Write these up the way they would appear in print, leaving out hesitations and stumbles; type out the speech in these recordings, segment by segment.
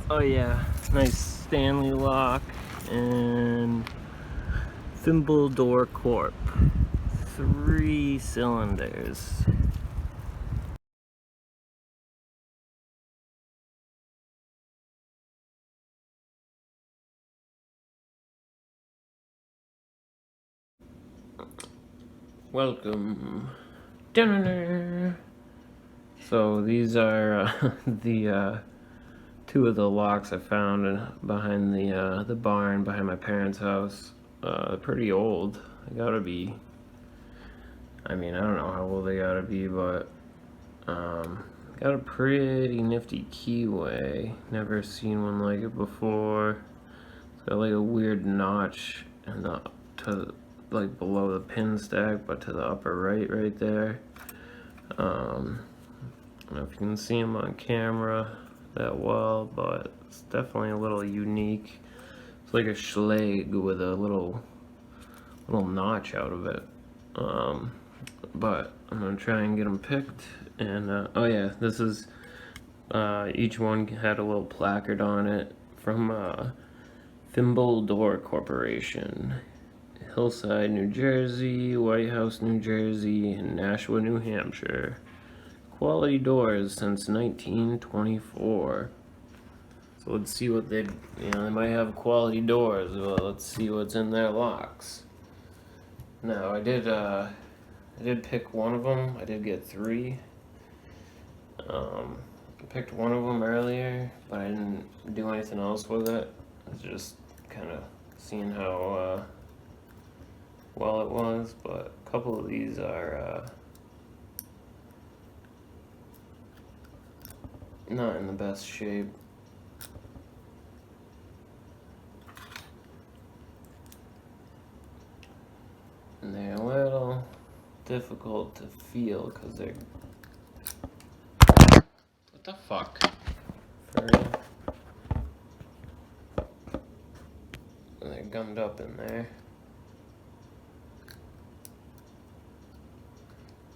Oh yeah, nice Stanley lock and Fimbel door Corp. 3 cylinders. Welcome. So these are the 2 of the locks I found behind the barn behind my parents' house. Pretty old. They gotta be. I mean, I don't know how old they gotta be, but got a pretty nifty keyway. Never seen one like it before. It's got like a weird notch in the to like below the pin stack, but to the upper right there. I don't know if you can see them on camera that well, but it's definitely a little unique. It's like a Schlag with a little notch out of it. But I'm gonna try and get them picked. And oh yeah, this is each one had a little placard on it from Fimbel Door Corporation, Hillside, New Jersey, White House, New Jersey, and Nashua, New Hampshire. Quality doors since 1924. So let's see what they might have quality doors. Well, let's see what's in their locks. Now I did pick one of them. I did get 3. I picked one of them earlier, but I didn't do anything else with it. I was just kind of seeing how well it was, but a couple of these are not in the best shape. And they're a little difficult to feel because they're... What the fuck? For real? They're gummed up in there.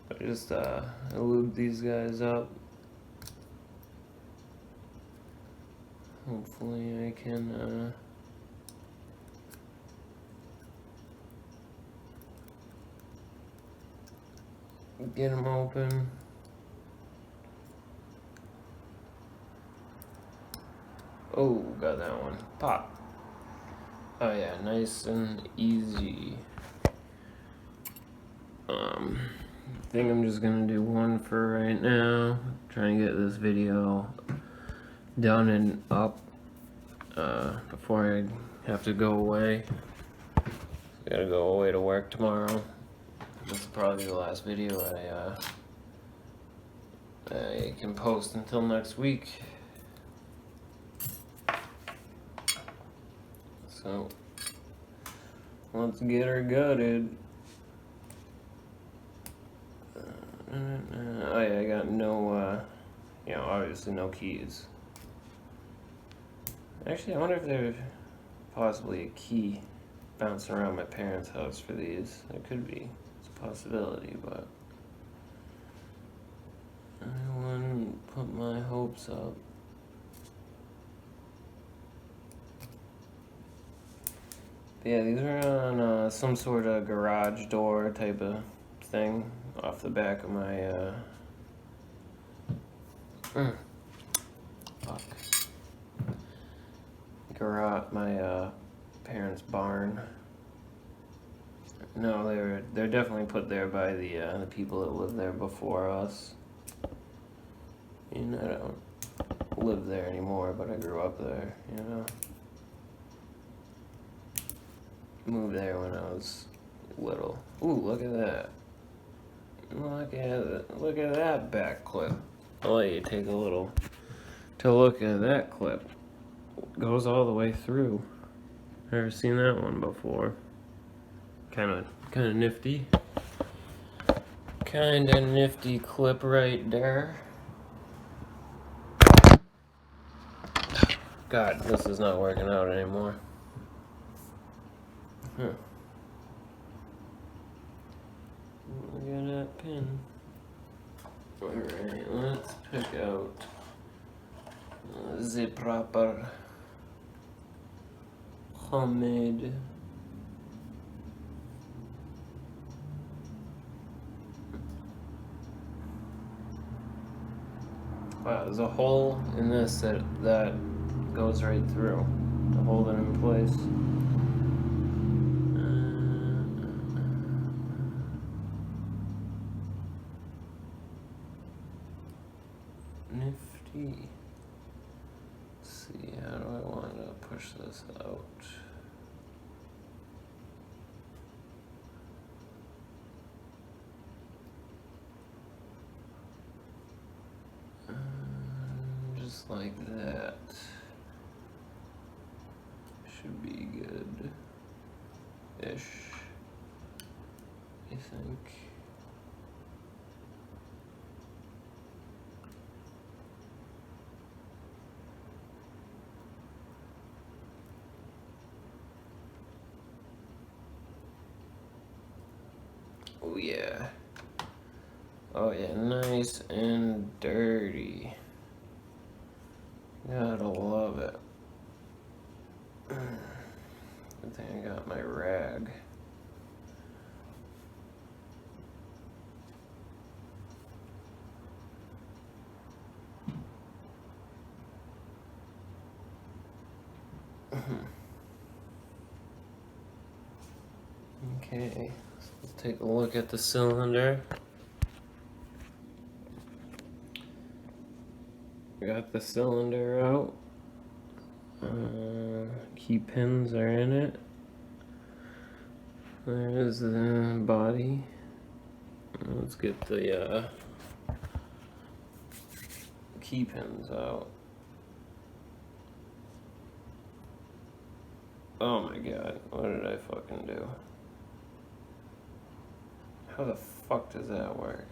I just lube these guys up. Hopefully I can get them open. Oh, got that one. Pop. Oh yeah, nice and easy. I think I'm just gonna do one for right now. Trying to get this video done and up before I have to go away. I gotta go away to work tomorrow. This is probably the last video I can post until next week. So let's get her gutted. Oh yeah, I got no, obviously no keys. Actually, I wonder if there's possibly a key bouncing around my parents' house for these. There could be. It's a possibility, but I wouldn't put my hopes up. But yeah, these are on some sort of garage door type of thing off the back of my garage, my parents' barn. No, they're definitely put there by the people that lived there before us. I don't live there anymore, but I grew up there. Moved there when I was little. Ooh, look at that! Look at that back clip. I'll let you take a little to look at that clip. It goes all the way through. Never seen that one before. Kind of nifty. Kind of nifty clip right there. God, this is not working out anymore. Look at that pin. Alright, let's pick out the proper homemade. Wow, there's a hole in this that goes right through to hold it in place. Nifty. Let's see, how do I want to push this out? Just like that. Should be good-ish, I think. Oh yeah. Oh yeah, nice and dirty. Gotta love it. Good thing I got my rag. Okay, so let's take a look at the cylinder. Got the cylinder out. Key pins are in it. There's the body. Let's get the key pins out. Oh my god, what did I fucking do? How the fuck does that work?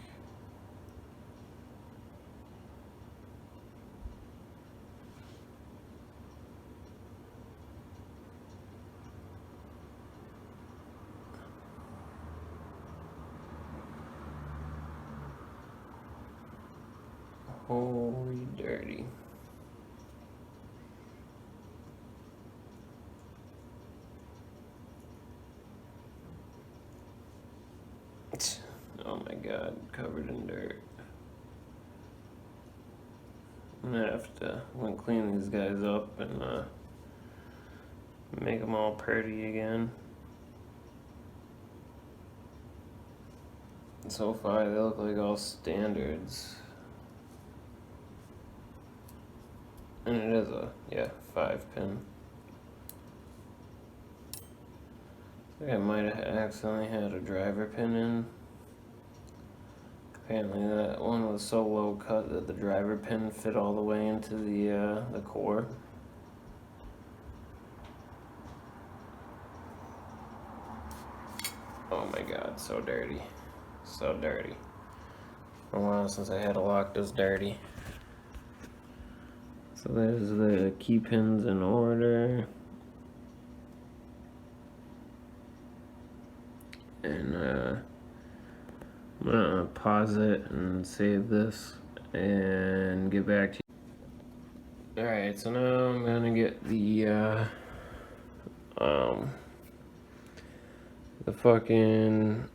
Holy dirty. Oh my god, covered in dirt. I'm gonna have to clean these guys up and make them all pretty again. So far they look like all standards. And it is a, 5-pin. I think I might have accidentally had a driver pin in. Apparently that one was so low cut that the driver pin fit all the way into the core. Oh my god, so dirty. So dirty. For a while since I had a lock this dirty. So there's the key pins in order. And I'm gonna pause it and save this and get back to you. Alright, so now I'm gonna get the fucking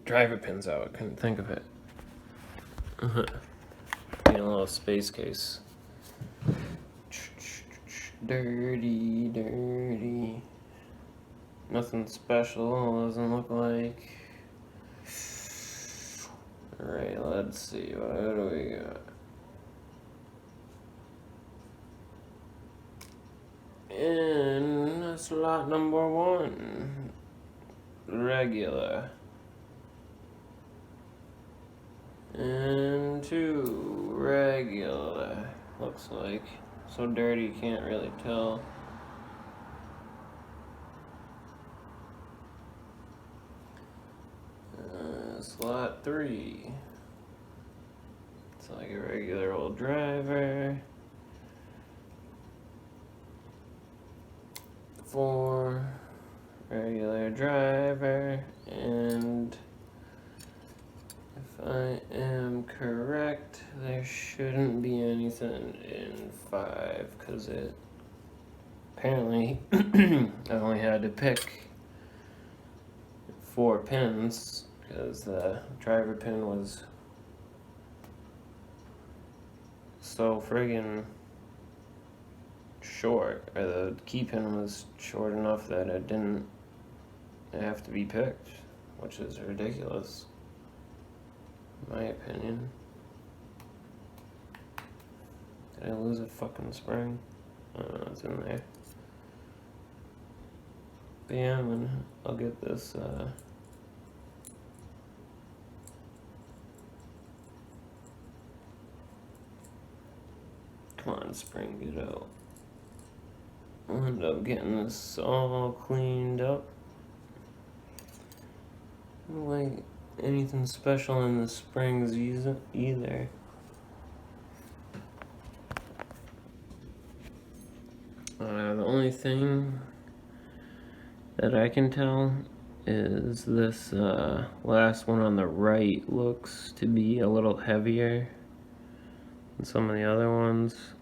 driver pins out. I couldn't think of it. Need a little space case. Dirty, dirty. Nothing special, doesn't look like. Alright, let's see, what do we got? In slot number 1, regular. And 2, regular. Looks like. So dirty you can't really tell. Slot 3. It's like a regular old driver. 4, regular driver, and if I am correct, there shouldn't be anything in 5 because it apparently I only had to pick 4 pins because the driver pin was so friggin' short, or the key pin was short enough that it didn't have to be picked, which is ridiculous, in my opinion. Did I lose a fucking spring? It's in there. But yeah, I'll get this, come on, spring, get out. I'll end up getting this all cleaned up. I don't like anything special in the springs either. The only thing that I can tell is this last one on the right looks to be a little heavier than some of the other ones.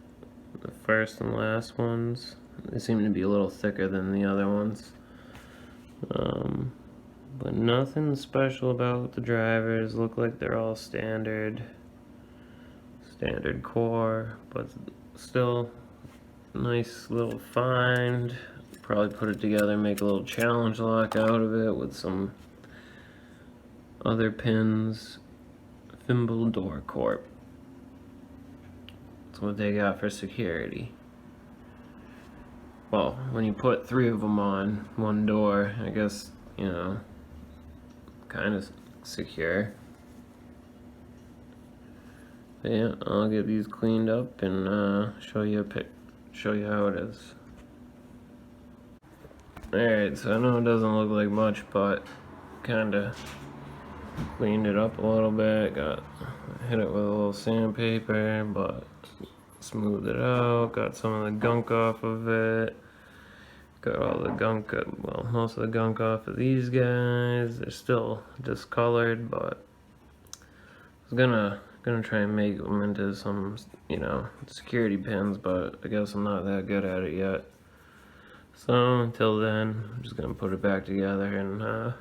The first and last ones, they seem to be a little thicker than the other ones. But nothing special about the drivers. Look like they're all standard core, but still nice little find. Probably put it together, make a little challenge lock out of it with some other pins. Fimbel door Corp. That's what they got for security. Well, when you put 3 of them on one door, I guess, you know, kind of secure. But yeah, I'll get these cleaned up and show you how it is. Alright, so I know it doesn't look like much, but kinda cleaned it up a little bit. Hit it with a little sandpaper, but smoothed it out. Got some of the gunk off of it. Got all the gunk, well, most of the gunk off of these guys. They're still discolored, but I was gonna try and make them into some, you know, security pins, but I guess I'm not that good at it yet. So until then, I'm just gonna put it back together and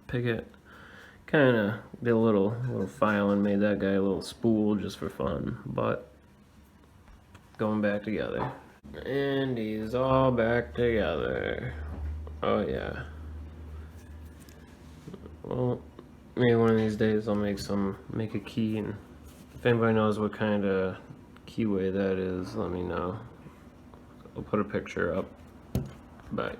pick it. Kinda did a little file and made that guy a little spool just for fun, but going back together. And he's all back together. Oh yeah. Well, maybe one of these days I'll make a key, and if anybody knows what kind of keyway that is, let me know. I'll put a picture up. Bye.